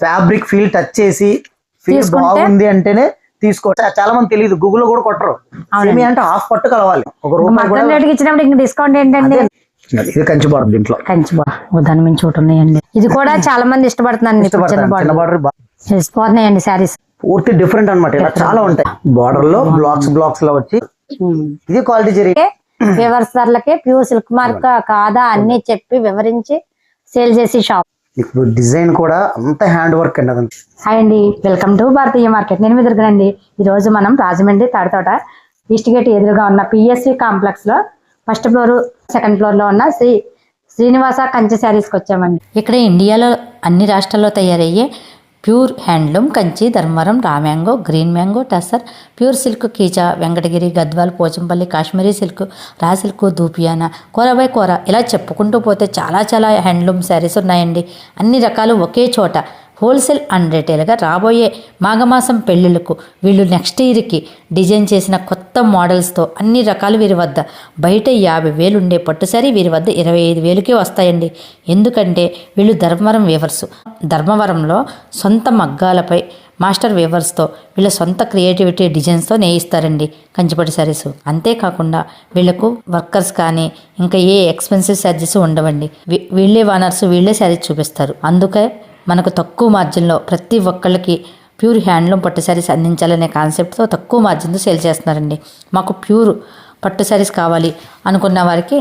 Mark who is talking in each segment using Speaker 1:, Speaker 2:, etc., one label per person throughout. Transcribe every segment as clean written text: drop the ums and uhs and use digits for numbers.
Speaker 1: Fabric feel touch చేసి feel బాగుంది అంటేనే తీసుకోవచ్చు. చాలా మంది తెలియదు, గూగుల్లో కూడా కొట్టరు. సేమి అంటే హాఫ్ పట్టు కలవాలి.
Speaker 2: ఇచ్చినప్పుడు డిస్కౌంట్ ఏంటండి?
Speaker 1: ఇది కంచి బార్డర్, దీంట్లో
Speaker 2: కంచి బార్డర్ దాని మీద చోటు ఉన్నాయండి. ఇది కూడా చాలా మంది ఇష్టపడుతున్నారండి. వేసిపోతున్నాయండి శారీస్
Speaker 1: పూర్తి డిఫరెంట్ అనమాట. ఇలా చాలా ఉంటాయి బార్డర్ లో బ్లాక్స్ లో వచ్చి. ఇది క్వాలిటీ జరిగే
Speaker 2: వివర్సర్లకి ప్యూర్ సిల్క్ మార్క్ కాదా అన్ని చెప్పి వివరించి సేల్ చేసి షాప్.
Speaker 1: ఇప్పుడు డిజైన్ కూడా అంత హ్యాండ్ వర్క్ అండి. అదంతా.
Speaker 2: హాయ్ అండి, వెల్కమ్ టు భారతీయ మార్కెట్. నేను మీ దగ్గరండి. ఈ రోజు మనం రాజమండ్రి తాడితోట ఈస్ట్ గేట్ ఎదురుగా ఉన్న పిఎస్సి కాంప్లెక్స్ లో ఫస్ట్ ఫ్లోర్ సెకండ్ ఫ్లోర్ లో ఉన్న శ్రీనివాస కంచి శారీస్కి వచ్చామండి.
Speaker 3: ఇక్కడ ఇండియాలో అన్ని రాష్ట్రాల్లో తయారయ్యే pure handloom Kanchi, Dharmavaram, raw mango, green mango, tussar, pure silk, ghicha, Venkatagiri, Gadwal, Pochampally, Kashmiri silk, raw silk, దూపియానా, కూర బై కూర ఇలా చెప్పుకుంటూ పోతే చాలా హ్యాండ్లూమ్ శారీస్ ఉన్నాయండి. అన్ని రకాలు ఒకే చోట హోల్సేల్ అండ్ రిటైల్గా. రాబోయే మాఘమాసం పెళ్ళిళ్ళకు వీళ్ళు నెక్స్ట్ ఇయర్కి డిజైన్ చేసిన కొత్త మోడల్స్తో అన్ని రకాలు వీరి వద్ద. బయట 50,000 ఉండే పట్టు శారీ వీరి వద్ద 25,000కే వస్తాయండి. ఎందుకంటే వీళ్ళు ధర్మవరం వీవర్సు. ధర్మవరంలో సొంత మగ్గాలపై మాస్టర్ వీవర్స్తో వీళ్ళ సొంత క్రియేటివిటీ డిజైన్స్తో నేయిస్తారండి కంచిపట్టు శారీస్. అంతేకాకుండా వీళ్ళకు వర్కర్స్ కానీ ఇంకా ఏ ఎక్స్పెన్సివ్ ఛార్జెస్ ఉండవండి. వీళ్ళే ఓనర్స్, వీళ్ళే శారీస్ చూపిస్తారు. అందుకే మనకు తక్కువ మార్జిన్లో ప్రతి ఒక్కళ్ళకి ప్యూర్ హ్యాండ్లూమ్ పట్టు శారీస్ అందించాలనే కాన్సెప్ట్తో తక్కువ మార్జిన్తో సేల్ చేస్తున్నారండి. మాకు ప్యూర్ పట్టు శారీస్ కావాలి అనుకున్న వారికి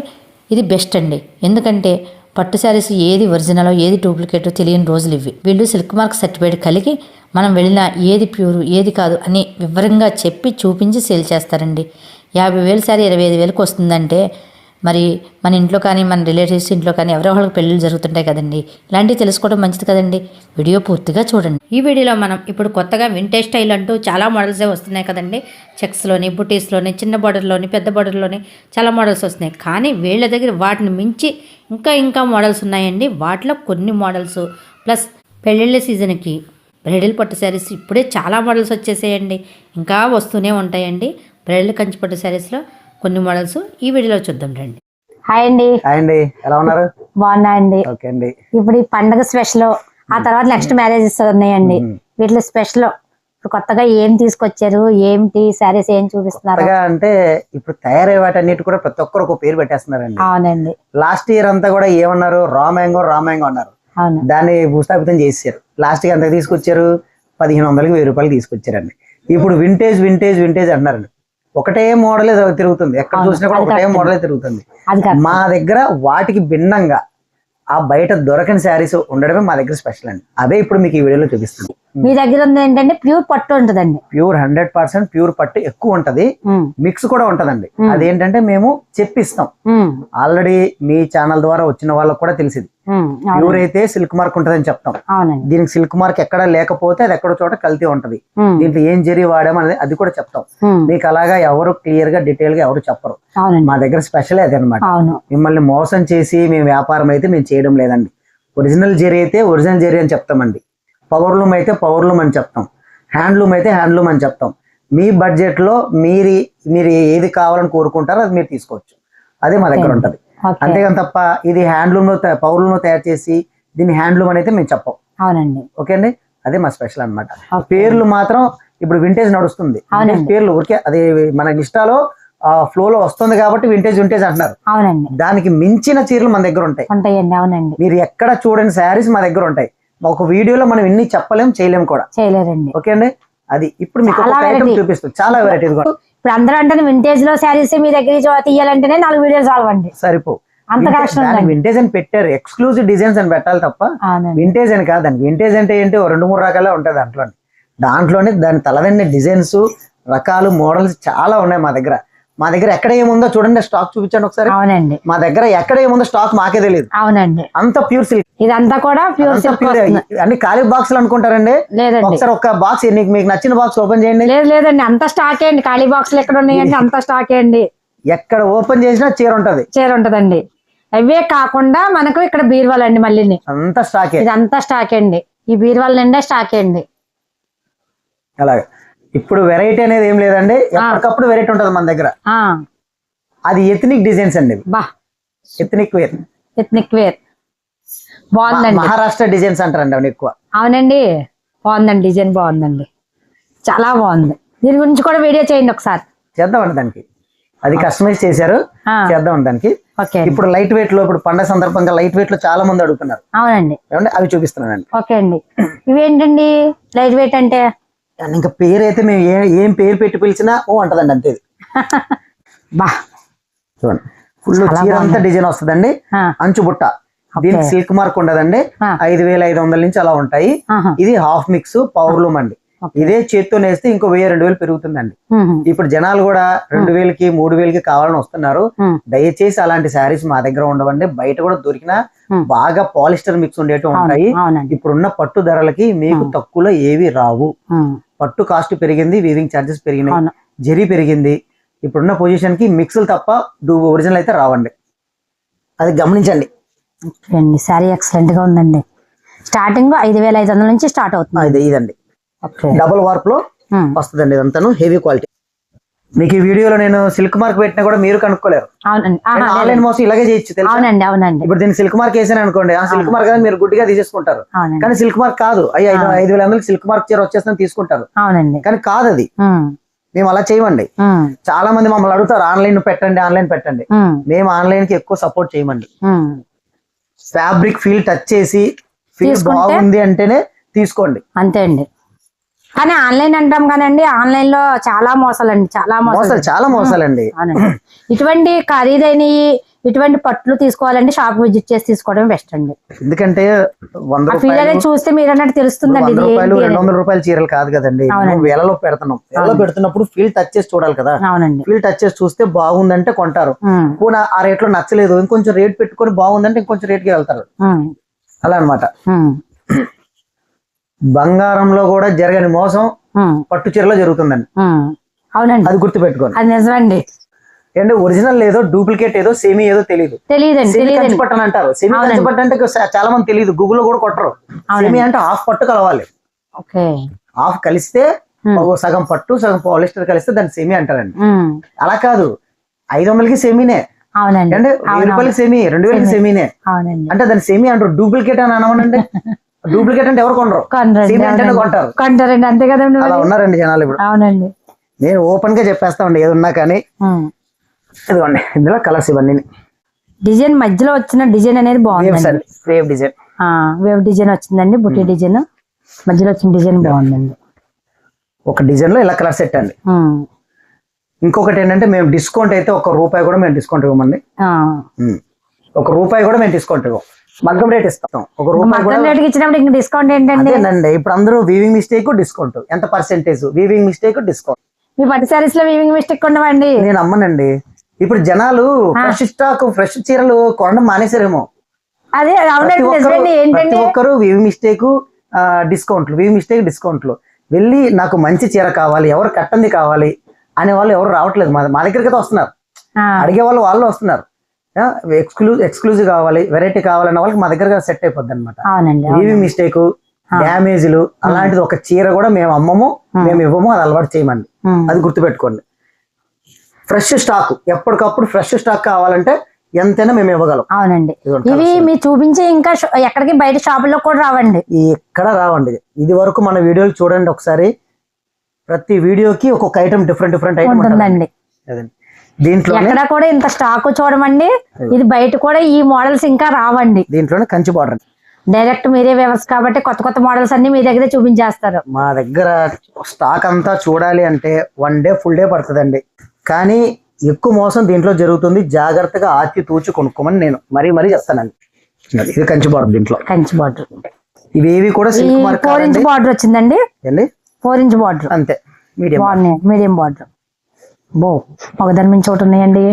Speaker 3: ఇది బెస్ట్ అండి. ఎందుకంటే పట్టు శారీస్ ఏది ఒరిజినల్ ఏది డూప్లికేట్ తెలియని రోజులు ఇవి. వీళ్ళు సిల్క్ మార్క్ సర్టిఫికేట్ కలిగి మనం వెళ్ళిన ఏది ప్యూర్ ఏది కాదు అని వివరంగా చెప్పి చూపించి సేల్ చేస్తారండి. 50,000 శారీ 25,000కి వస్తుందంటే మరి మన ఇంట్లో కానీ మన రిలేటివ్స్ ఇంట్లో కానీ ఎవరో వాళ్ళకి పెళ్ళిళ్ళు జరుగుతుంటాయి కదండి. ఇలాంటివి తెలుసుకోవడం మంచిది కదండి. వీడియో పూర్తిగా చూడండి. ఈ వీడియోలో మనం ఇప్పుడు కొత్తగా వింటేజ్ స్టైల్ అంటూ చాలా మోడల్సే వస్తున్నాయి కదండి. చెక్స్లోని, బుటీస్లోని, చిన్న బార్డర్లోని, పెద్ద బార్డర్లోని చాలా మోడల్స్ వస్తున్నాయి. కానీ వీళ్ళ దగ్గర వాటిని మించి ఇంకా మోడల్స్ ఉన్నాయండి. వాటిలో కొన్ని మోడల్స్ ప్లస్ పెళ్ళిళ్ళ సీజన్కి బ్రైడల్ పట్టు శారీస్ ఇప్పుడే చాలా మోడల్స్ వచ్చేసాయండి. ఇంకా వస్తూనే ఉంటాయండి. బ్రైడల్ కంచి పట్టు శారీస్లో కొన్ని మోడల్స్ ఈ వీడియోలో చూద్దాం రండి.
Speaker 2: హాయ్ అండి.
Speaker 1: ఎలా ఉన్నారు?
Speaker 2: బాగున్నా అండి. ఇప్పుడు ఈ పండుగ స్పెషల్, ఆ తర్వాత నెక్స్ట్ మ్యారేజెస్ ఉన్నాయండి. వీటిలో స్పెషల్ ఇప్పుడు కొత్తగా ఏం తీసుకొచ్చారు, ఏంటి శారీస్ ఏం చూపిస్తున్నారు
Speaker 1: అంటే ఇప్పుడు తయారయ్యే వాటన్నిటి కూడా ప్రతి ఒక్కరు ఒక పేరు పెట్టేస్తున్నారండి.
Speaker 2: అవునండి.
Speaker 1: లాస్ట్ ఇయర్ అంతా కూడా ఏమన్నారు, రా మ్యాంగో అన్నారు. దాన్ని భూస్థాపితం చేశారు. లాస్ట్ కి ఎంత తీసుకొచ్చారు? 1,500కి 1,000 రూపాయలు తీసుకొచ్చారండి. ఇప్పుడు వింటేజ్ అంటున్నారండి. ఒకటే మోడలే తిరుగుతుంది, ఎక్కడ చూసినా కూడా ఒకటే మోడలే తిరుగుతుంది. మా దగ్గర వాటికి భిన్నంగా ఆ బయట దొరకని శారీస్ ఉండడమే మా దగ్గర స్పెషల్ అండి. అదే ఇప్పుడు మీకు ఈ వీడియోలో చూపిస్తుంది.
Speaker 2: మీ దగ్గర ఉంది ఏంటంటే ప్యూర్ పట్టు ఉంటదండి.
Speaker 1: ప్యూర్ 100% ప్యూర్ పట్టు ఎక్కువ ఉంటది, మిక్స్ కూడా ఉంటదండి. అదేంటంటే మేము చెప్పిస్తాం. ఆల్రెడీ మీ ఛానల్ ద్వారా వచ్చిన వాళ్ళకి కూడా తెలిసింది. ప్యూర్ అయితే సిల్క్ మార్క్ ఉంటదని చెప్తాం. దీనికి సిల్క్ మార్క్ ఎక్కడ లేకపోతే అది ఎక్కడో చోట కల్తీ ఉంటది. దీంట్లో ఏం జరి వాడామనేది అది కూడా చెప్తాం. మీకు అలాగా ఎవరు క్లియర్ గా డీటెయిల్ గా ఎవరు చెప్పరు. మా దగ్గర స్పెషల్ అదే అనమాట. మిమ్మల్ని మోసం చేసి మేము వ్యాపారం అయితే మేము చేయడం లేదండి. ఒరిజినల్ జెరీ అయితే ఒరిజినల్ జెరీ అని చెప్తామండి. పవర్లూమ్ అయితే పవర్లూమ్ అని చెప్తాం. హ్యాండ్లూమ్ అయితే హ్యాండ్లూమ్ అని చెప్తాం. మీ బడ్జెట్ లో మీరు ఏది కావాలని కోరుకుంటారో అది మీరు తీసుకోవచ్చు. అదే మా దగ్గర ఉంటది. అంతేగాని తప్ప ఇది హ్యాండ్లూమ్ లో పవర్లూమ్ లో తయారు చేసి దీన్ని హ్యాండ్లూమ్ అని అయితే మేము చెప్పం.
Speaker 2: అవునండి.
Speaker 1: ఓకే అండి, అదే మా స్పెషల్ అనమాట. పేర్లు మాత్రం ఇప్పుడు వింటేజ్ నడుస్తుంది. పేర్లు ఊరికే అది మన ఇష్టాలో ఫ్లో లో వస్తుంది కాబట్టి వింటేజ్ అంటున్నారు.
Speaker 2: అవునండి.
Speaker 1: దానికి మించిన చీరలు మన దగ్గర ఉంటాయి.
Speaker 2: అవునండి.
Speaker 1: మీరు ఎక్కడ చూడని శారీస్ మా దగ్గర ఉంటాయి. ఒక వీడియోలో మనం ఇన్ని చేయలేం కూడా. ఓకే అండి, అది ఇప్పుడు మీకు చూపిస్తుంది. చాలా వెరైటీస్ కూడా.
Speaker 2: ఇప్పుడు అందరూ అంటే వింటేజ్ లో శారీస్ మీ దగ్గర తీయాలంటేనే 4 వీడియోలు చాలవండి.
Speaker 1: సరిపో వింటేజ్ అని పెట్టారు, ఎక్స్క్లూజివ్ డిజైన్స్ అని పెట్టాలి తప్ప వింటేజ్ అని కాదండి. వింటేజ్ అంటే ఏంటి, 2-3 రకాలే ఉంటాయి దాంట్లోనే దాని తలదన్ని డిజైన్స్, రకాలు, మోడల్స్ చాలా ఉన్నాయి మా దగ్గర. ఎక్కడ ఏముందో చూడండి, స్టాక్ చూపించండి ఒకసారి.
Speaker 2: అవునండి.
Speaker 1: మా దగ్గర ఎక్కడ ఏముందో స్టాక్ మాకే తెలియదు.
Speaker 2: అవునండి.
Speaker 1: అంత ప్యూర్ సిల్క్.
Speaker 2: ఇదంతా కూడా ప్యూర్
Speaker 1: అన్ని ఖాళీ బాక్స్ అనుకుంటారండి. ఒకసారి ఒక బాక్స్ మీకు నచ్చిన బాక్స్ ఓపెన్ చేయండి.
Speaker 2: లేదండి, అంత స్టాక్ అండి. ఖాళీ బాక్స్ ఎక్కడ ఉన్నాయండి? అంత స్టాక్ అండి.
Speaker 1: ఎక్కడ ఓపెన్ చేసినా చీర ఉంటదండి.
Speaker 2: అవే కాకుండా మనకు ఇక్కడ బీరువాల్ అండి. మళ్ళీ
Speaker 1: అంత స్టాక్,
Speaker 2: ఇదంతా స్టాక్ అండి. ఈ బీరువాల్ నిండా స్టాక్ అండి.
Speaker 1: అలాగే ఇప్పుడు వెరైటీ అనేది ఏం లేదండి, ఎప్పటికప్పుడు వెరైటీ ఉంటది మన దగ్గర. అది ఎథనిక్ డిజైన్స్ అండి. ఎథనిక్ వేర్
Speaker 2: బాగుందండి.
Speaker 1: మహారాష్ట్ర డిజైన్స్ అంటారండి అవి ఎక్కువ.
Speaker 2: అవునండి, బాగుందండి, డిజైన్ బాగుందండి, చాలా బాగుంది. దీని గురించి కూడా వీడియో చేయండి ఒకసారి.
Speaker 1: చేద్దామండి దానికి, అది కస్టమైజ్ చేశారు, చేద్దాం దానికి.
Speaker 2: ఓకే.
Speaker 1: ఇప్పుడు లైట్ వెయిట్ లో, ఇప్పుడు పండగ సందర్భంగా లైట్ వెయిట్ లో చాలా మంది అడుగుతున్నారు.
Speaker 2: అవునండి,
Speaker 1: ఏమంటే అవి చూపిస్తున్నానండి.
Speaker 2: ఓకే అండి. ఇవేంటండి లైట్ వెయిట్ అంటే?
Speaker 1: ఇంకా పేరు అయితే మేము ఏం పేరు పెట్టి పిలిచినా ఓ అంటదండి అంతే.
Speaker 2: బా
Speaker 1: చూడండి, ఫుల్ చీర అంతా డిజైన్ వస్తుందండి, అంచు బుట్ట. దీనికి సిల్క్ మార్క్ ఉండదండి. 5500 నుంచి అలా ఉంటాయి. ఇది హాఫ్ మిక్స్ పవర్లూమ్ అండి. ఇదే చేత్తో నేస్తే ఇంకో 1000-2000 పెరుగుతుందండి. ఇప్పుడు జనాలు కూడా 2000కి 3000కి కావాలని వస్తున్నారు. దయచేసి అలాంటి శారీస్ మా దగ్గర ఉండవండి. బయట కూడా దొరికినా బాగా పాలిస్టర్ మిక్స్ ఉండేవి ఉంటాయి. ఇప్పుడున్న పట్టు ధరలకి మీకు తక్కువలో ఏవి రావు. పట్టు కాస్ట్ పెరిగింది, వీవింగ్ ఛార్జెస్ పెరిగినాయి, జరీ పెరిగింది. ఇప్పుడున్న పొజిషన్ కి మిక్స్లు తప్ప ఒరిజినల్ అయితే రావండి, అది గమనించండి.
Speaker 2: సారీ ఎక్సలెంట్ గా ఉందండి. స్టార్టింగ్ 5500 నుంచి స్టార్ట్ అవుతుంది.
Speaker 1: ఇదండి డబుల్ వార్ప్ లో వస్తుందండి. ఇదంతాను హెవీ క్వాలిటీ. మీకు ఈ వీడియోలో నేను సిల్క్ మార్క్ పెట్టినా కూడా మీరు కనుక్కోలేరు. ఆన్లైన్ మోసం ఇలాగే చేయొచ్చు.
Speaker 2: అవునండి, అవునండి.
Speaker 1: ఇప్పుడు దీన్ని సిల్క్ మార్క్ వేసాను అనుకోండి, ఆ సిల్క్ మార్క్ మీరు గుడ్డిగా తీసేసుకుంటారు. కానీ సిల్క్ మార్క్ కాదు. 5500 సిల్క్ మార్క్ చీర వచ్చేస్తుందని తీసుకుంటారు.
Speaker 2: అవునండి,
Speaker 1: కానీ కాదు అది. మేము అలా చేయమండి. చాలా మంది మమ్మల్ని అడుగుతారు ఆన్లైన్ పెట్టండి, ఆన్లైన్ పెట్టండి. మేము ఆన్లైన్ కి ఎక్కువ సపోర్ట్ చేయమండి. ఫ్యాబ్రిక్ ఫీల్ టచ్ చేసి ఫీల్ బాగుంది అంటేనే తీసుకోండి,
Speaker 2: అంతే అండి. కానీ ఆన్లైన్ అంటాం కానండి, ఆన్లైన్ లో చాలా మోసాలండి, చాలా
Speaker 1: మోసాలండి.
Speaker 2: ఇటువంటి ఖరీదైన ఇటువంటి పట్లు తీసుకోవాలంటే షాప్ విజిట్ చేసి తీసుకోవడం బెస్ట్ అండి.
Speaker 1: ఎందుకంటే 100
Speaker 2: రూపాయలు చూస్తే మీరు అన్నట్టు తెలుస్తుందండి.
Speaker 1: 100 రూపాయలు 200 రూపాయల చీరలు కాదు కదండి, వేలలో పెడుతున్నాం. వేలలో పెడుతున్నప్పుడు ఫీల్ టచ్ చేసి చూడాలి కదా. ఫీల్ టచ్ చేసి చూస్తే బాగుందంటే కొంటారు. పోనీ ఆ రేట్ లో నచ్చలేదు, ఇంకొంచెం రేట్ పెట్టుకొని బాగుందంటే ఇంకొంచెం రేట్ కి వెళ్తారు. అలా అన్నమాట. బంగారంలో కూడా జరగని మోసం పట్టు చీరలో జరుగుతుందండి.
Speaker 2: అవునండి,
Speaker 1: అది గుర్తు పెట్టుకోండి.
Speaker 2: అది నిజమండి.
Speaker 1: ఏంటంటే ఒరిజినల్ ఏదో, డూప్లికేట్ ఏదో, సెమీ ఏదో తెలియదు. కంచిపట్టు అని అంటారు. సెమీ కంచిపట్టు అంటే చాలా మంది తెలియదు, గూగుల్లో కూడా కొట్టరు. సెమీ అంటే హాఫ్ పట్టు కలవాలి. హాఫ్ కలిస్తే సగం పట్టు సగం పాలిస్టర్ కలిస్తే దాన్ని సెమీ అంటారండి. అలా కాదు, 500కి సెమీనే అంటే 1000 రూపాయలకి సెమీ, 2000కి సెమీనే అంటే దాన్ని సెమీ అంటారు. డూప్లికేట్ అని అనవనండి. డూప్లికేట్ అంటే ఎవరు కొనరు, సెమీ అంటేనే కొంటారు.
Speaker 2: అంతే కదండి,
Speaker 1: అలా ఉన్నారండి జనాలు ఇప్పుడు.
Speaker 2: అవునండి,
Speaker 1: నేను ఓపెన్ గా చెప్పేస్తామండి ఏదున్నా కానీ. ఇదిగోండి, ఇందులో కలర్స్ ఇవన్నీ.
Speaker 2: డిజైన్ మధ్యలో వచ్చిన డిజైన్ అనేది బాగుంది.
Speaker 1: వేవ్ డిజైన్,
Speaker 2: వేవ్ డిజైన్ వచ్చిందండి. బుట్టి డిజైన్ మధ్యలో వచ్చిన డిజైన్ బాగుందండి.
Speaker 1: ఒక డిజైన్ లో ఇలా కలర్ సెట్ అండి. ఇంకొకటి ఏంటంటే మేము డిస్కౌంట్ అయితే ₹1 కూడా మేము డిస్కౌంట్ ఇవ్వమండి. ₹1 కూడా మేము డిస్కౌంట్ ఇవ్వం, మగ్గం రేట్ ఇస్తాం.
Speaker 2: ₹1 ఇచ్చినప్పుడు డిస్కౌంట్ ఏంటండి?
Speaker 1: ఇప్పుడు అందరూ వీవింగ్ మిస్టేక్ డిస్కౌంట్, ఎంత పర్సెంటేజ్ వీవింగ్ మిస్టేక్ డిస్కౌంట్.
Speaker 2: మీ పట్టు సారీస్ లో వీవింగ్ మిస్టేక్ ఉండవండి.
Speaker 1: నేను అమ్మనండి. ఇప్పుడు జనాలు ఫ్రెష్ స్టాక్, ఫ్రెష్ చీరలు కొనడం మానేసారేమో.
Speaker 2: అదే
Speaker 1: ప్రతి ఒక్కరు వీవింగ్ మిస్టేక్ డిస్కౌంట్లు, వీవింగ్ మిస్టేక్ డిస్కౌంట్లు. వెళ్ళి నాకు మంచి చీర కావాలి, ఎవరు కట్టంది కావాలి అనే వాళ్ళు ఎవరు రావట్లేదు. మా దగ్గరికి అయితే వస్తున్నారు, అడిగే వాళ్ళు వస్తున్నారు. ఎక్స్క్లూజివ్ కావాలి, వెరైటీ కావాలన్న వాళ్ళకి మా దగ్గర సెట్ అయిపోద్ది అనమాట. వీవింగ్ మిస్టేక్, డ్యామేజ్లు అలాంటిది ఒక చీర కూడా మేము అమ్మము, మేము ఇవ్వము, అది అలవాటు చేయమండి. అది గుర్తుపెట్టుకోండి. ఫ్రెష్ స్టాక్, ఎప్పటికప్పుడు ఫ్రెష్ స్టాక్ కావాలంటే ఎంతైనా మేము ఇవ్వగలం.
Speaker 2: అవునండి, ఇవి మీరు చూపించే ఇంకా ఎక్కడికి బయట షాపుల్లో కూడా రావండి,
Speaker 1: ఎక్కడ రావండి. ఇది వరకు మన వీడియోలు చూడండి ఒకసారి. ప్రతి వీడియోకి ఒక్కొక్క ఐటమ్ డిఫరెంట్ ఐటమ్ ఉంటుందండి. దీంట్లో
Speaker 2: ఎక్కడ కూడా ఇంత స్టాక్ చూడమండి. ఇది బయట కూడా ఈ మోడల్స్ ఇంకా రావండి.
Speaker 1: దీంట్లోనే కంచి బార్డర్
Speaker 2: డైరెక్ట్ మీరే వ్యవస్థ కాబట్టి కొత్త మోడల్స్ అన్ని మీ దగ్గరే చూపించేస్తారు.
Speaker 1: మా దగ్గర స్టాక్ అంతా చూడాలి అంటే 1 డే ఫుల్ డే పడుతుందండి. కానీ ఎక్కువ మోసం దీంట్లో జరుగుతుంది. జాగ్రత్తగా ఆచి తూచి కొనుక్కోమని నేను మరీ చెప్తానండి. ఇది కంచి బార్డర్, దీంట్లో
Speaker 2: కంచి బార్డర్.
Speaker 1: ఇవేవి కూడా
Speaker 2: 4 ఇంచ్ బార్డర్ వచ్చిందండి. 4 ఇంచ్ బార్డర్
Speaker 1: అంతే,
Speaker 2: మీడియం బార్డర్. ఒకదాని మించి ఒకటి ఉన్నాయండి,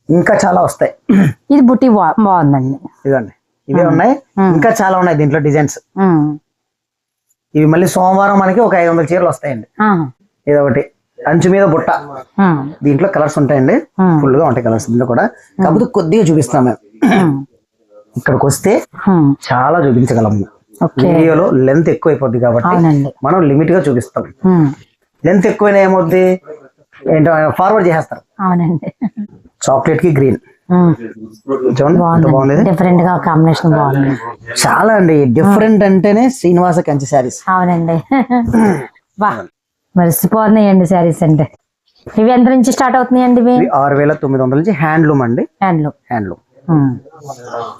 Speaker 1: ఇంకా చాలా వస్తాయి.
Speaker 2: ఇది బుట్టి బాగుందండి.
Speaker 1: ఇదండి, ఇవే ఉన్నాయి, ఇంకా చాలా ఉన్నాయి దీంట్లో డిజైన్స్. ఇవి మళ్ళీ సోమవారం మనకి ఒక 500 చీరలు వస్తాయండి. ఇదొకటి అంచు మీద బుట్ట, దీంట్లో కలర్స్ ఉంటాయండి, ఫుల్ గా ఉంటాయి కలర్స్ దీంట్లో కూడా. కాకపోతే కొద్దిగా చూపిస్తాం మేము. ఇక్కడికి వస్తే చాలా చూపించగలం. వీడియోలో లెంత్ ఎక్కువ అయిపోద్ది కాబట్టి మనం లిమిట్ గా చూపిస్తాం. లెంత్ ఎక్కువైనా ఏమవుద్ది, ఏంటో ఫార్వర్డ్ చేసేస్తారు.
Speaker 2: అవునండి,
Speaker 1: చాక్లెట్ కి గ్రీన్, చూడండి ఎంత బాగుంది.
Speaker 2: డిఫరెంట్ గా కాంబినేషన్ బాగుంది.
Speaker 1: చాలా అండి డిఫరెంట్ అంటేనే శ్రీనివాస కంచి శారీస్.
Speaker 2: అవునండి. బా మరిసిపోతున్నాయండి శారీస్ అంటే. ఇవి ఎంత నుంచి స్టార్ట్ అవుతున్నాయండి? ఇవి
Speaker 1: 6,900 నుంచి హ్యాండ్లూమ్ అండి. హ్యాండ్లూమ్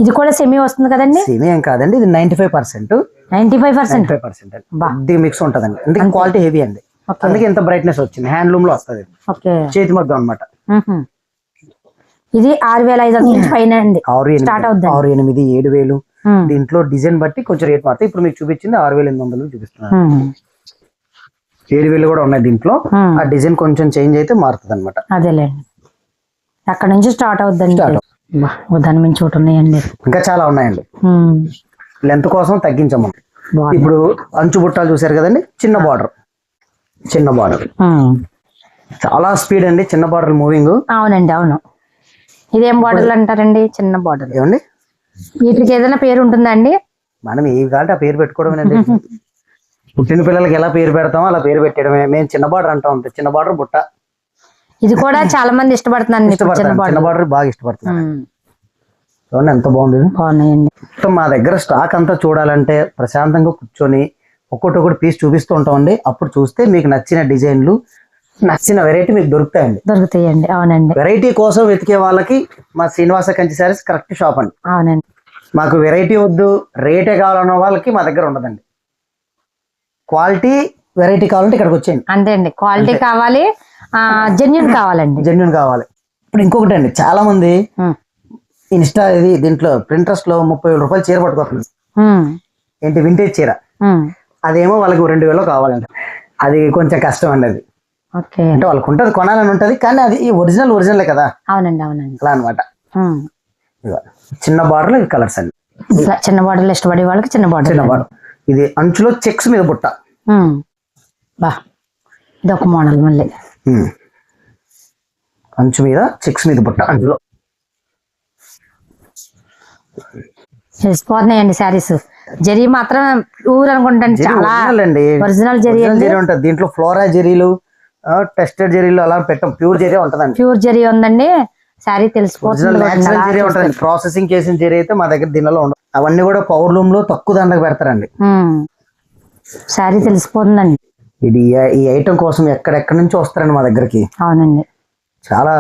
Speaker 2: ఇది కూడా సెమీ వస్తుంది కదండి?
Speaker 1: సెమీ ఏం కాదండి, ఇది 95%.
Speaker 2: 95%
Speaker 1: ఇది మిక్స్ ఉంటదండి. అందుకే క్వాలిటీ హెవీ అండి, అందుకే ఇంత బ్రైట్నెస్ వచ్చింది. హ్యాండ్లూమ్ లో వస్తుంది, చేతి మగ్గం అనమాట.
Speaker 2: ఇది 6,500 నుంచి పైన స్టార్ట్ అవుతుంది.
Speaker 1: 6,800, 7,000. దీంట్లో డిజైన్ బట్టి కొంచెం రేట్ మారుతాయి. ఇప్పుడు మీకు చూపించింది 6,800 చూపిస్తున్నాను. 7,000 కూడా ఉన్నాయి దీంట్లో. ఆ డిజైన్ కొంచెం చేంజ్ అయితే మారుతుంది అనమాట.
Speaker 2: అదేలేండి, అక్కడ నుంచి స్టార్ట్ అవుద్దండి. దాని నుంచి ఒకటి ఉన్నాయండి,
Speaker 1: ఇంకా చాలా ఉన్నాయండి. లెంత్ కోసం తగ్గించాము. ఇప్పుడు అంచు బుట్టాలు చూసారు కదండి, చిన్న బార్డర్ చాలా స్పీడ్ అండి, చిన్న బార్డర్ మూవింగ్.
Speaker 2: అవునండి, అవును. ఇదేం బార్డర్లు అంటారండి? చిన్న బార్డర్.
Speaker 1: ఏమండి
Speaker 2: వీటికి ఏదైనా పేరు ఉంటుందండి?
Speaker 1: మనం ఏవి కావాలంటే ఆ పేరు పెట్టుకోవడమేనండి. పుట్టిన పిల్లలకి ఎలా పేరు పెడతామో అలా పేరు పెట్టడమే. మేము చిన్న బార్డర్ అంటాం, అంతే. చిన్న బార్డర్ బుట్ట.
Speaker 2: ఇది కూడా చాలా మంది ఇష్టపడుతున్నారు.
Speaker 1: చిన్న బార్డర్ బాగా ఇష్టపడుతున్నారు. చూడండి ఎంత బాగుంది.
Speaker 2: బాగున్నాయండి.
Speaker 1: మొత్తం మా దగ్గర స్టాక్ అంతా చూడాలంటే ప్రశాంతంగా కూర్చొని ఒక్కొక్కటి పీస్ చూపిస్తూ ఉంటామండి. అప్పుడు చూస్తే మీకు నచ్చిన డిజైన్లు, నచ్చిన వెరైటీ మీకు
Speaker 2: దొరుకుతాయండి. అవునండి,
Speaker 1: వెరైటీ కోసం వెతికే వాళ్ళకి మా శ్రీనివాస కంచి శారీస్ కరెక్ట్ షాప్ అండి.
Speaker 2: అవునండి.
Speaker 1: మాకు వెరైటీ వద్దు, రేటే కావాలన్న వాళ్ళకి మా దగ్గర ఉండదండి. క్వాలిటీ, వెరైటీ కావాలంటే ఇక్కడికి వచ్చేయండి.
Speaker 2: అంతే అండి, క్వాలిటీ కావాలి, జెన్యూన్ కావాలి.
Speaker 1: ఇప్పుడు ఇంకొకటి అండి, చాలా మంది ఇన్స్టా దీంట్లో Pinterest లో 30,000 రూపాయలు చీర పట్టుకోవాలి. ఏంటి వింటేజ్ చీర, అదేమో వాళ్ళకి 2,000 కావాలండి. అది కొంచెం కష్టం అండి. అది అంటే వాళ్ళకు ఉంటది, కొనాలని ఉంటది, కానీ అది ఒరిజినలే కదా.
Speaker 2: అవునండి.
Speaker 1: అలా అనమాట. చిన్న బార్డర్ కలర్స్ అండి.
Speaker 2: చిన్న బార్డర్లు ఇష్టపడే వాళ్ళకి చిన్న బార్డర్.
Speaker 1: ఇది అంచులో చెక్స్ మీద బుట్ట.
Speaker 2: ఇది ఒక మోడల్. మళ్ళీ
Speaker 1: అంచు మీద చెక్స్ మీద బుట్ట. అందులో
Speaker 2: తెలిసిపోతున్నాయండి శారీస్. జరీ మాత్రం ప్యూర్ అనుకుంటాను, చాలా ఒరిజినల్ జరీ
Speaker 1: ఉంటది. దీంట్లో ఫ్లోరా జరీలు, టెస్టెడ్ జరీలు అలా పెట్టం, ప్యూర్ జరీ ఉంటదండి.
Speaker 2: ప్యూర్ జరీ ఉందండి. శారీ తెలిసిపోతుంది.
Speaker 1: ప్రాసెసింగ్ చేసిన జరీ అయితే మా దగ్గర దీనిలో ఉండదు. అవన్నీ కూడా పవర్ లూమ్ లో తక్కువ దండకు పెడతారండి.
Speaker 2: శారీ తెలిసిపోతుందండి.
Speaker 1: ఇది ఈ ఐటమ్ కోసం ఎక్కడెక్కడి నుంచి వస్తారండి మా దగ్గరికి.
Speaker 2: అవునండి,
Speaker 1: చాలా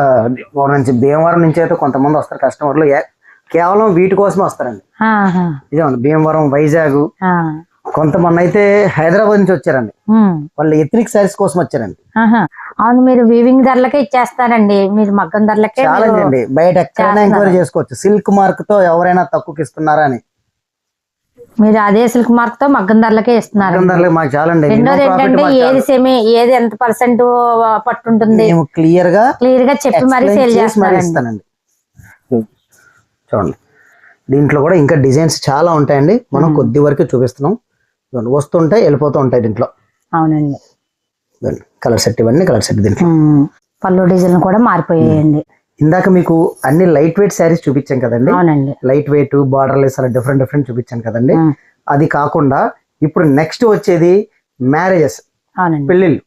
Speaker 1: నుంచి, భీమవరం నుంచి అయితే కొంతమంది వస్తారు కస్టమర్లు, కేవలం వీటి కోసమే వస్తారండి. ఇదేమండి భీమవరం, వైజాగ్, కొంతమంది అయితే హైదరాబాద్ నుంచి వచ్చారండి. వాళ్ళు ఎథనిక్ శారీస్ కోసం వచ్చారండి.
Speaker 2: అవును, మీరు వీవింగ్ ధరలకే ఇచ్చేస్తారండి, మీరు మగ్గం ధరలకే.
Speaker 1: ఛాలెంజ్ అండి, బయట ఎక్కడైనా ఎంక్వైరీ చేసుకోవచ్చు. సిల్క్ మార్క్ తో ఎవరైనా తక్కువకి ఇస్తున్నారా అని.
Speaker 2: మీరు అదే సిల్క్ మార్క్ తో మగ్గం ధరలకే ఇస్తున్నారు.
Speaker 1: మాకు చాలండి.
Speaker 2: రెండోది ఏంటంటే ఏది సెమీ, ఏది ఎంత పర్సెంట్ పట్టుంటుంది
Speaker 1: క్లియర్ గా
Speaker 2: చెప్పి మరి సేల్ చేస్తానండి.
Speaker 1: చూడండి, దీంట్లో కూడా ఇంకా డిజైన్స్ చాలా ఉంటాయండి. మనం కొద్ది వరకు చూపిస్తున్నాం. వస్తుంటాయి, వెళ్ళిపోతూ ఉంటాయి దీంట్లో.
Speaker 2: అవునండి,
Speaker 1: కలర్ సెట్, ఇవన్నీ కలర్ సెట్. దీంట్లో
Speaker 2: పళ్ళు డిజైన్ కూడా మారిపోయాయండి.
Speaker 1: ఇందాక మీకు అన్ని లైట్ వెయిట్ శారీస్ చూపించాం కదండి.
Speaker 2: అవునండి,
Speaker 1: లైట్ వెయిట్, బార్డర్లెస్, అలా డిఫరెంట్ చూపించాను కదండి. అది కాకుండా ఇప్పుడు నెక్స్ట్ వచ్చేది మ్యారేజెస్, పెళ్లిళ్ళు.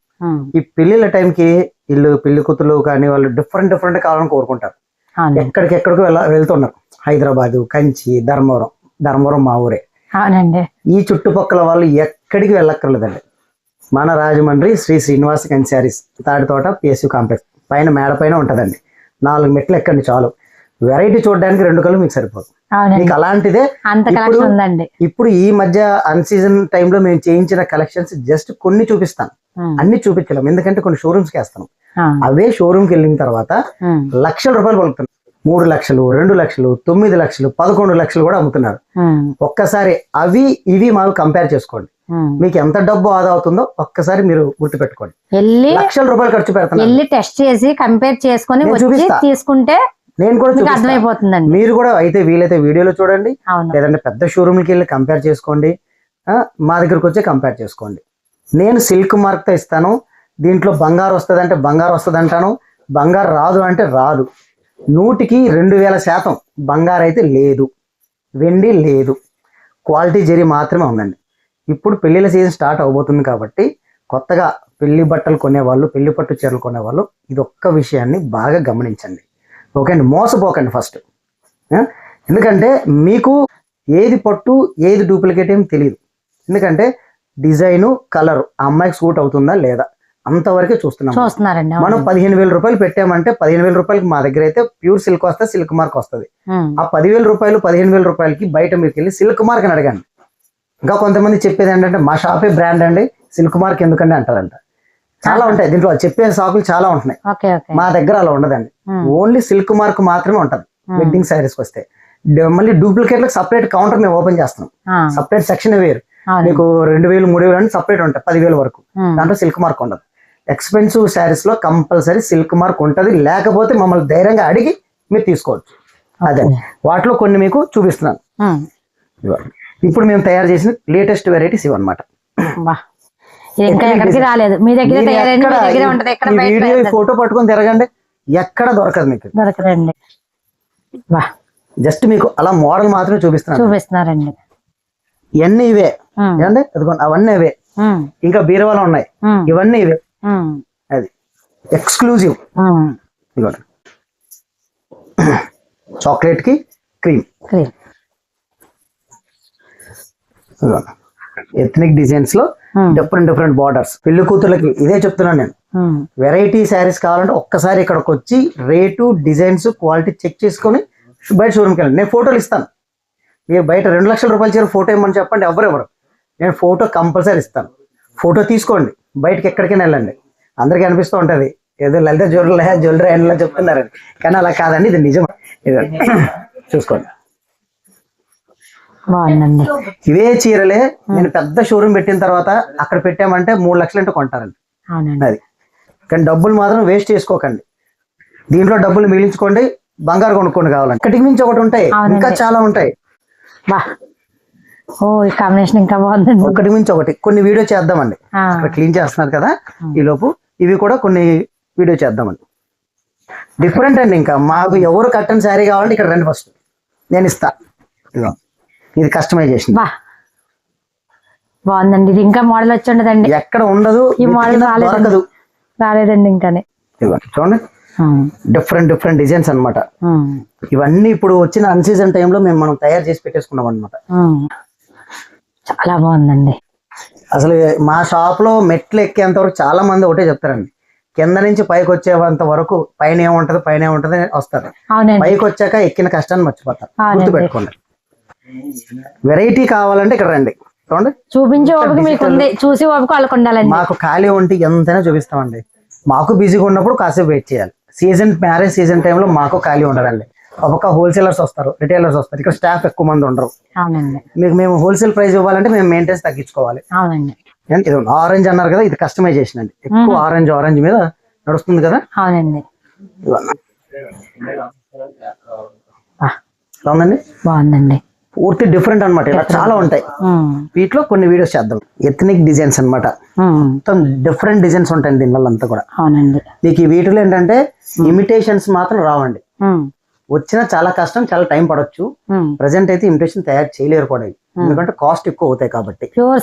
Speaker 1: ఈ పెళ్లిళ్ళ టైంకి వీళ్ళు పెళ్లి కూతురు కానీ వాళ్ళు డిఫరెంట్ కావాలని కోరుకుంటారు. ఎక్కడికెక్కడికి వెళ్తున్నారు. హైదరాబాదు, కంచి, ధర్మవరం మా ఊరే. ఈ చుట్టుపక్కల వాళ్ళు ఎక్కడికి వెళ్ళక్కర్లేదండి. మన రాజమండ్రి శ్రీ శ్రీనివాస కంచి శారీస్, తాడితోట PSU కాంప్లెక్స్ పైన మేడ పైన ఉంటదండి. 4 మెట్లు ఎక్కండి చాలు. వెరైటీ చూడడానికి 2 కళ్ళు మీకు సరిపోదు. మీకు అలాంటిదే ఇప్పుడు ఈ మధ్య అన్సీజన్ టైంలో మేము చేయించిన కలెక్షన్స్ జస్ట్ కొన్ని చూపిస్తాను, అన్ని చూపించలేము. ఎందుకంటే కొన్ని షోరూమ్స్ కి వేస్తాను. అవే షోరూమ్ కి వెళ్ళిన తర్వాత లక్షల రూపాయలు పలుకుతున్నాం. 3 లక్షలు, 2 లక్షలు, 9 లక్షలు, 11 లక్షలు కూడా అమ్ముతున్నారు. ఒక్కసారి అవి ఇవి మాకు కంపేర్ చేసుకోండి. మీకు ఎంత డబ్బు ఆదా అవుతుందో ఒక్కసారి మీరు గుర్తుపెట్టుకోండి. లక్షల రూపాయలు ఖర్చు పెడతాను.
Speaker 2: టెస్ట్ చేసి కంపేర్ చేసుకొని తీసుకుంటే
Speaker 1: నేను కూడా అర్థమైపోతుందండి. మీరు కూడా అయితే వీలైతే వీడియోలో చూడండి, లేదంటే పెద్ద షోరూమ్కి వెళ్ళి కంపేర్ చేసుకోండి. మా దగ్గరకు వచ్చి కంపేర్ చేసుకోండి. నేను సిల్క్ మార్క్ తో ఇస్తాను. దీంట్లో బంగారు వస్తుంది అంటే బంగారు వస్తుంది అంటాను, బంగారు రాదు అంటే రాదు. 100కి 2000% బంగారు అయితే లేదు, వెండి లేదు, క్వాలిటీ జరీ మాత్రమే ఉందండి. ఇప్పుడు పెళ్లిళ్ళ సీజన్ స్టార్ట్ అవబోతుంది కాబట్టి కొత్తగా పెళ్లి బట్టలు కొనేవాళ్ళు, పెళ్లి పట్టు చీరలు కొనేవాళ్ళు ఇది ఒక్క విషయాన్ని బాగా గమనించండి. ఓకే అండి, మోసపోకండి ఫస్ట్. ఎందుకంటే మీకు ఏది పట్టు ఏది డూప్లికేట్ ఏం తెలియదు. ఎందుకంటే డిజైను కలర్ ఆ అమ్మాయికి సూట్ అవుతుందా లేదా అంతవరకే చూస్తున్నాం.
Speaker 2: చూస్తున్నారండి.
Speaker 1: మనం 15,000 రూపాయలు పెట్టామంటే 15,000 రూపాయలకి మా దగ్గర అయితే ప్యూర్ సిల్క్ వస్తే సిల్క్ మార్క్ వస్తుంది. ఆ 10,000 రూపాయలు 15,000 రూపాయలకి బయట మీకు వెళ్ళి సిల్క్ మార్క్ అని అడగండి. ఇంకా కొంతమంది చెప్పేది ఏంటంటే మా షాపే బ్రాండ్ అండి, సిల్క్ మార్క్ ఎందుకండి అంటారంట. చాలా ఉంటాయి దీంట్లో, చెప్పే షాపులు చాలా ఉంటున్నాయి. మా దగ్గర అలా ఉండదండి, ఓన్లీ సిల్క్ మార్క్ మాత్రమే ఉంటది వెడ్డింగ్ శారీస్కి వస్తే. మళ్ళీ డూప్లికేట్ సపరేట్ కౌంటర్ మేము ఓపెన్ చేస్తున్నాం, సపరేట్ సెక్షన్ వేరు. మీకు 2,000 3,000 అని సపరేట్ ఉంటాయి, 10,000 వరకు. దాంట్లో సిల్క్ మార్క్ ఉండదు. ఎక్స్పెన్సివ్ శారీస్ లో కంపల్సరీ సిల్క్ మార్క్ ఉంటది, లేకపోతే మమ్మల్ని ధైర్యంగా అడిగి మీరు తీసుకోవచ్చు. అదే వాటిలో కొన్ని మీకు చూపిస్తున్నాను. ఇప్పుడు మేము తయారు చేసిన లేటెస్ట్ వెరైటీస్ ఇవన్నమాట.
Speaker 2: రాలేదు మీ దగ్గర,
Speaker 1: వీడియో ఫోటో పట్టుకొని తిరగండి, ఎక్కడ దొరకదు మీకు.
Speaker 2: దొరకదండి.
Speaker 1: జస్ట్ మీకు అలా మోడల్ మాత్రమే
Speaker 2: చూపిస్తున్నారండి.
Speaker 1: ఇవన్నీ ఇవే ఏమండి, అవన్నీ ఇవే. ఇంకా బీరువాలో ఉన్నాయి, ఇవన్నీ ఇవే. అది ఎక్స్క్లూజివ్. ఇదిగోండి, చాక్లెట్ కి క్రీమ్. ఎథ్నిక్ డిజైన్స్ లో డిఫరెంట్ బార్డర్స్. పెళ్లి కూతుర్లకి ఇదే చెప్తున్నాను నేను. వెరైటీ శారీస్ కావాలంటే ఒక్కసారి ఇక్కడికి వచ్చి రేటు, డిజైన్స్, క్వాలిటీ చెక్ చేసుకొని బయట షోరూమ్కి వెళ్ళండి. నేను ఫోటోలు ఇస్తాను. మీరు బయట 2 లక్షల రూపాయలు చీర ఫోటో ఇవ్వమని చెప్పండి, ఎవరెవరు నేను ఫోటో కంపల్సరీ ఇస్తాను. ఫోటో తీసుకోండి, బయటకి ఎక్కడికైనా వెళ్ళండి. అందరికీ అనిపిస్తూ ఉంటుంది ఏదో లలిత జ్యువెలరీ అని చెప్తున్నారని, కానీ అలా కాదండి, ఇది నిజం. చూసుకోండి,
Speaker 2: బాగుందండి.
Speaker 1: ఇవే చీరలే నేను పెద్ద షోరూమ్ పెట్టిన తర్వాత అక్కడ పెట్టామంటే 3 లక్షలు అంటే కొంటారండి. అది కానీ డబ్బులు మాత్రం వేస్ట్ చేసుకోకండి. దీంట్లో డబ్బులు మిగిలించుకోండి, బంగారు కొనుక్కోండి కావాలండి. ఒకటికి మించి ఒకటి ఉంటాయి, ఇంకా చాలా ఉంటాయి.
Speaker 2: ఈ కాంబినేషన్ ఇంకా బాగుందండి.
Speaker 1: ఒకటి మించి ఒకటి. కొన్ని వీడియో చేద్దామండి, అక్కడ క్లీన్ చేస్తున్నారు కదా ఈ లోపు, ఇవి కూడా కొన్ని వీడియో చేద్దామండి. డిఫరెంట్ అండి. ఇంకా మాకు ఎవరు కట్టని శారీ కావాలంటే ఇక్కడ రండి, ఫస్ట్ నేను ఇస్తా. ఇది కస్టమైజేషన్
Speaker 2: బాగుందండి. ఇది ఇంకా మోడల్ వచ్చి ఉండదండి,
Speaker 1: ఎక్కడ ఉండదు.
Speaker 2: ఈ మోడల్ రాలేదండి ఇంకానే.
Speaker 1: చూడండి, డిఫరెంట్ డిజైన్స్ అన్నమాట. ఇవన్నీ ఇప్పుడు వచ్చిన అన్సీజన్ టైంలో మనం తయారు చేసి పెట్టేసుకున్నాం అనమాట.
Speaker 2: చాలా బాగుందండి.
Speaker 1: అసలు మా షాప్ లో మెట్లు ఎక్కేంత వరకు చాలా మంది ఒకటే చెప్తారండి, కింద నుంచి పైకి వచ్చేంత వరకు పైన ఏముంటది వస్తారు. పైకి వచ్చాక ఎక్కిన కష్టాన్ని మర్చిపోతారు, గుర్తుపెట్టుకోండి. వెరైటీ కావాలంటే ఇక్కడ రండి, చూడండి.
Speaker 2: చూపించే ఓపిక మీకు ఉంది, చూసి ఓపిక వాళ్ళకు ఉండాలండి.
Speaker 1: మాకు ఖాళీ ఉంటే ఎంతైనా చూపిస్తామండి. మాకు బిజీగా ఉన్నప్పుడు కాసేపు వెయిట్ చేయాలి. మ్యారేజ్ సీజన్ టైంలో మాకు ఖాళీ ఉండదండి. ఒక హోల్సేలర్స్ వస్తారు, రిటైలర్స్ వస్తారు, ఇక్కడ స్టాఫ్ ఎక్కువ మంది ఉండరు. మీకు మేము హోల్సేల్ ప్రైస్ ఇవ్వాలంటే మేము మెయింటెన్స్ తగ్గించుకోవాలి. ఇది ఆరెంజ్ అన్నారు కదా, ఇది కస్టమైజేషన్ అండి. ఎక్కువ ఆరెంజ్ మీద నడుస్తుంది కదా.
Speaker 2: అవునండి, బాగుందండి.
Speaker 1: పూర్తి డిఫరెంట్ అనమాట. ఇలా చాలా ఉంటాయి, వీటిలో కొన్ని వీడియోస్ చేద్దాం. ఎథ్నిక్ డిజైన్స్ అనమాట, మొత్తం డిఫరెంట్ డిజైన్స్ ఉంటాయి దీనివల్ల అంతా కూడా. మీకు ఈ వీటిలో ఏంటంటే ఇమిటేషన్స్ మాత్రం రావండి, వచ్చినా చాలా కష్టం, చాలా టైం పడవచ్చు. ప్రెసెంట్ అయితే ఇమిటేషన్ తయారు చేయలేరు కూడా, ఎందుకంటే కాస్ట్ ఎక్కువ అవుతాయి కాబట్టి.
Speaker 2: ప్యూర్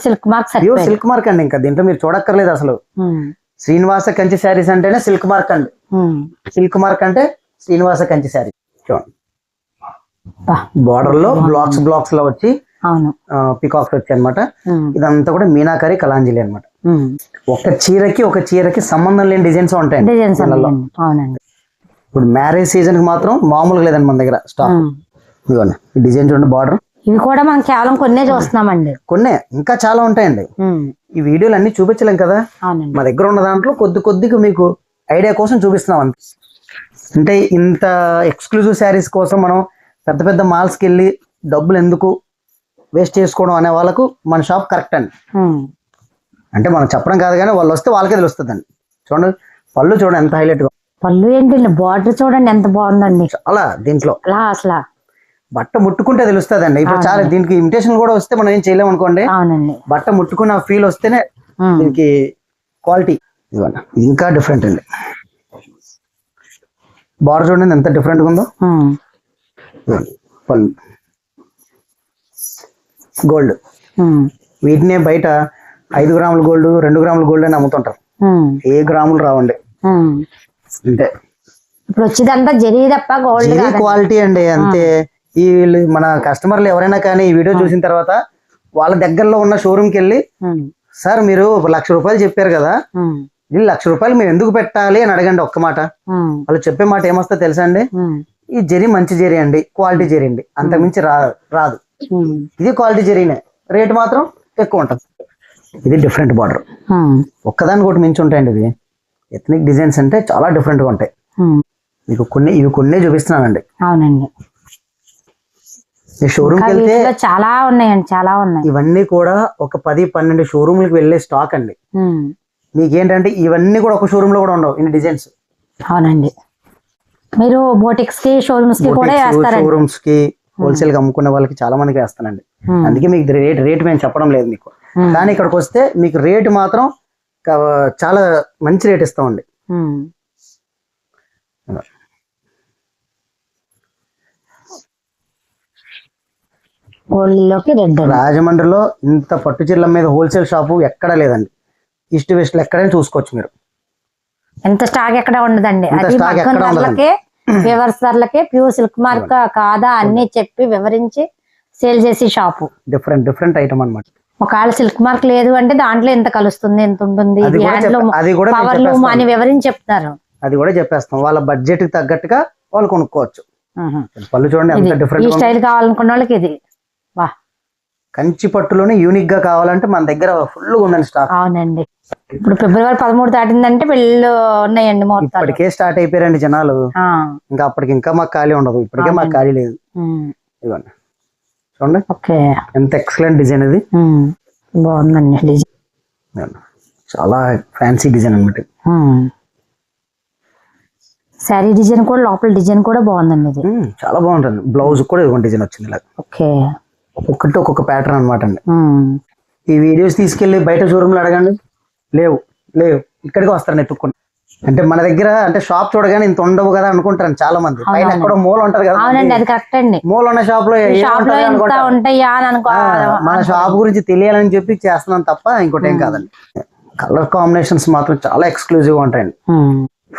Speaker 2: సిల్క్ మార్క్
Speaker 1: అండి. ఇంకా దీంట్లో మీరు చూడక్కర్లేదు అసలు. శ్రీనివాస కంచి శారీస్ అంటేనే సిల్క్ మార్క్ అండి. సిల్క్ మార్క్ అంటే శ్రీనివాస కంచి శారీ. చూడండి, బార్డర్ లో బ్లాక్స్ లో వచ్చి పికాక్స్ వచ్చి అనమాట. ఇదంతా కూడా మీనాకరి కలాంజలి అనమాట. ఒక చీరకి సంబంధం లేని డిజైన్స్ ఉంటాయండి. ఇప్పుడు మ్యారేజ్ సీజన్ కి మాత్రం మామూలుగా లేదండి మన దగ్గర స్టాక్. ఇదిగోండి, ఈ డిజైన్ చూడండి, బార్డర్.
Speaker 2: ఇవి కూడా మనం కేవలం కొన్నే చూస్తున్నామండి,
Speaker 1: కొన్నే, ఇంకా చాలా ఉంటాయండి. ఈ వీడియోలు అన్ని చూపించలేం కదా, మా దగ్గర ఉన్న దాంట్లో కొద్దిగా మీకు ఐడియా కోసం చూపిస్తున్నాం అంతే. అంటే ఇంత ఎక్స్క్లూజివ్ శారీస్ కోసం మనం పెద్ద మాల్స్కి వెళ్ళి డబ్బులు ఎందుకు వేస్ట్ చేసుకోవడం అనే వాళ్ళకు మన షాప్ కరెక్ట్ అండి. అంటే మనం చెప్పడం కాదు కానీ వాళ్ళు వస్తే వాళ్ళకే తెలుస్తుంది అండి. చూడండి, పళ్ళు చూడండి ఎంత హైలైట్ గా.
Speaker 2: పళ్ళు ఏంటి, బార్డర్ చూడండి ఎంత బాగుందండి.
Speaker 1: చాలా దీంట్లో
Speaker 2: అసలు
Speaker 1: బట్ట ముట్టుకుంటే తెలుస్తుంది అండి. ఇప్పుడు చాలా దీనికి ఇమిటేషన్ కూడా వస్తే మనం ఏం చేయలేము అనుకోండి. బట్ట ముట్టుకున్న ఫీల్ వస్తేనే దీనికి క్వాలిటీ. ఇంకా డిఫరెంట్ అండి. బార్డర్ చూడండి ఎంత డిఫరెంట్ గా ఉందో. పళ్ళు గోల్డ్, వీటినే బయట 5 గ్రాముల గోల్డ్ 2 గ్రాముల గోల్డ్ అని అమ్ముతుంటారు. ఏ గ్రాములు రావండి అంటే
Speaker 2: ఇప్పుడు వచ్చేదంతా జరీ తప్ప గోల్డ్
Speaker 1: జరీ క్వాలిటీ అండి అంతే. ఈ వీళ్ళు మన కస్టమర్లు ఎవరైనా కానీ ఈ వీడియో చూసిన తర్వాత వాళ్ళ దగ్గరలో ఉన్న షోరూమ్కి వెళ్ళి సార్ మీరు ₹1,00,000 చెప్పారు కదా, ఇది ₹1,00,000 మేము ఎందుకు పెట్టాలి అని అడగండి ఒక్క మాట. వాళ్ళు చెప్పే మాట ఏమొస్తా తెలుసా అండి, ఈ జరీ మంచి జరీ అండి, క్వాలిటీ జరీ అండి, అంతకుమించి రాదు. ఇది క్వాలిటీ జరీనే, రేట్ మాత్రం ఎక్కువ ఉంటుంది. ఇది డిఫరెంట్ బార్డర్, ఒక్కదాని ఒకటి మించి ఉంటాయండి. ఇది ఎథనిక్ డిజైన్స్ అంటే చాలా డిఫరెంట్ గా ఉంటాయి. మీకు కొన్ని చూపిస్తున్నానండి.
Speaker 2: అవునండి,
Speaker 1: ఈ షోరూమ్ కి వెళ్తే
Speaker 2: చాలా ఉన్నాయండి, చాలా ఉన్నాయి.
Speaker 1: ఇవన్నీ కూడా ఒక 10-12 షోరూమ్లకు వెళ్ళే స్టాక్ అండి. మీకేంటంటే ఇవన్నీ కూడా ఒక షోరూమ్ లో కూడా ఉండవు ఇన్ని డిజైన్స్.
Speaker 2: అవునండి, మీరు బోటిక్స్ కి షోరూమ్స్ కి కూడా వేస్తారండి.
Speaker 1: షోరూమ్స్ కి హోల్సేల్ గా అమ్ముకునే వాళ్ళకి చాలా మందికి వేస్తానండి. అందుకే మీకు రేట్ మేము చెప్పడం లేదు మీకు, కానీ ఇక్కడికి వస్తే మీకు రేట్ మాత్రం చాలా మంచి రేట్ ఇస్తామండి. రాజమండ్రిలో ఇంత పట్టు చీరల మీద హోల్సేల్ షాపు ఎక్కడా లేదండి. ఈస్ట్ వెస్ట్ లో ఎక్కడైనా చూసుకోవచ్చు మీరు.
Speaker 2: ఎంత స్టాక్ ఎక్కడ ఉండదండి. అది మగ్గం ధరలకే, వివర్స్ ధరలకే, ప్యూర్ సిల్క్ మార్క్ కాదా అన్ని చెప్పి వివరించి సేల్ చేసే షాపు.
Speaker 1: డిఫరెంట్ ఐటమ్ అన్నమాట.
Speaker 2: ఒకవేళ సిల్క్ మార్క్ లేదు అంటే దాంట్లో ఎంత కలుస్తుంది, ఎంత ఉంటుంది, పవర్లూమ్ అని వివరించి చెప్తారు.
Speaker 1: అది కూడా చెప్పేస్తాం. వాళ్ళ బడ్జెట్ కి తగ్గట్టుగా వాళ్ళు కొనుక్కోవచ్చు. పళ్ళు చూడండి ఎంత డిఫరెంట్.
Speaker 2: ఈ స్టైల్ కావాలనుకున్న వాళ్ళకి ఇది
Speaker 1: కంచి పట్టులోనే యూనిక్ గా కావాలంటే మన దగ్గర ఫుల్ ఉందండి స్టాక్.
Speaker 2: అవునండి, ఇప్పుడు ఫిబ్రవరి 13 దాటిందంటే పెళ్ళిళ్ళు ఉన్నాయండి.
Speaker 1: ఇప్పటికే స్టార్ట్ అయిపోయారండి జనాలు. ఇంకా అప్పటికి ఇంకా మాకు ఖాళీ ఉండదు. ఇప్పటికే మాకు ఖాళీ లేదు. ఇవ్వండి చూడండి, ఎంత ఎక్సలెంట్ డిజైన్ ఇది.
Speaker 2: బాగుందండి డిజైన్,
Speaker 1: చాలా ఫ్యాన్సీ డిజైన్ అన్నమాట.
Speaker 2: శారీ డిజైన్ కూడా, లోపల డిజైన్ కూడా బాగుందండి. ఇది
Speaker 1: చాలా బాగుంటుంది. బ్లౌజ్ కూడా ఇదిగోండి డిజైన్ వచ్చింది ఇలా. ఒక్కొక్కటి ఒక్కొక్క ప్యాటర్న్ అనమాట అండి. ఈ వీడియోస్ తీసుకెళ్లి బయట షోరూమ్ లో అడగండి, లేవు ఇక్కడికి వస్తారండి ఎత్తుక్కుని. అంటే మన దగ్గర అంటే షాప్ చూడగానే ఇంత ఉండవు కదా అనుకుంటారు చాలా మంది. పైన ఎక్కడో మూల ఉంటది కదా.
Speaker 2: అవునండి, అది కరెక్ట్ అండి.
Speaker 1: మూల ఉన్న షాప్ లో మన షాప్ గురించి తెలియాలని చెప్పి చేస్తున్నాం తప్ప ఇంకోటి ఏం కాదండి. కలర్ కాంబినేషన్స్ మాత్రం చాలా ఎక్స్క్లూజివ్ గా ఉంటాయండి.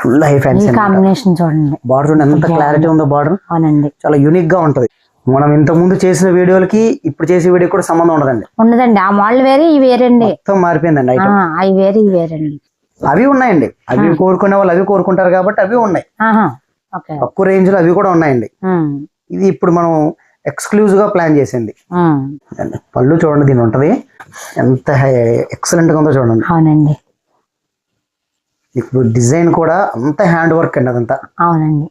Speaker 1: ఫుల్ హై ఫ్యాన్సీ
Speaker 2: కాంబినేషన్ చూడండి.
Speaker 1: బార్డర్ చూడండి ఎంత క్లారిటీ ఉందో. బార్డర్ చాలా యూనిక్ గా ఉంటది. మనం ఇంత ముందు చేసిన వీడియోలకి ఇప్పుడు చేసే వీడియో కూడా సంబంధం ఉండదండి.
Speaker 2: ఆ మోడల్ వేరే, ఈ వేరండి.
Speaker 1: మొత్తం మారిపోయిందండి.
Speaker 2: అవి వేరే, ఈ వేరండి.
Speaker 1: అవి ఉన్నాయండి. అవి కోరుకునే వాళ్ళు అవి కోరుకుంటారు కాబట్టి అవి ఉన్నాయి. తక్కువ రేంజ్ లో అవి కూడా ఉన్నాయండి. ఇది ఇప్పుడు మనం ఎక్స్క్లూజివ్ గా ప్లాన్ చేసింది. పళ్ళు చూడండి, దీని ఉంటది ఎంత ఎక్సలెంట్ గా ఉందో చూడండి.
Speaker 2: అవునండి,
Speaker 1: ఇప్పుడు డిజైన్ కూడా అంత హ్యాండ్ వర్క్ అండి అదంతా.
Speaker 2: అవునండి,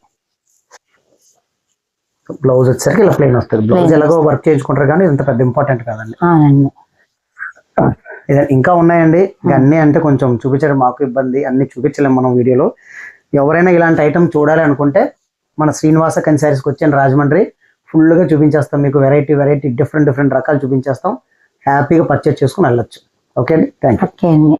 Speaker 1: బ్లౌజ్ వచ్చేసరికి ఇలా ప్లెయిన్ వస్తుంది. బ్లౌజ్ ఎలాగో వర్క్ చేయించుకుంటారు కానీ ఇంత పెద్ద ఇంపార్టెంట్ కాదండి. ఇంకా ఉన్నాయండి. అన్ని అంటే కొంచెం చూపించడం మాకు ఇబ్బంది, అన్ని చూపించలేము మనం వీడియోలో. ఎవరైనా ఇలాంటి ఐటమ్ చూడాలి అనుకుంటే మన శ్రీనివాస కంచి శారీస్కి వచ్చాను రాజమండ్రి. ఫుల్ గా చూపించేస్తాం మీకు. వెరైటీ డిఫరెంట్ రకాలు చూపించేస్తాం. హ్యాపీగా పర్చేజ్ చేసుకుని వెళ్ళొచ్చు. ఓకే అండి, థ్యాంక్ యూ.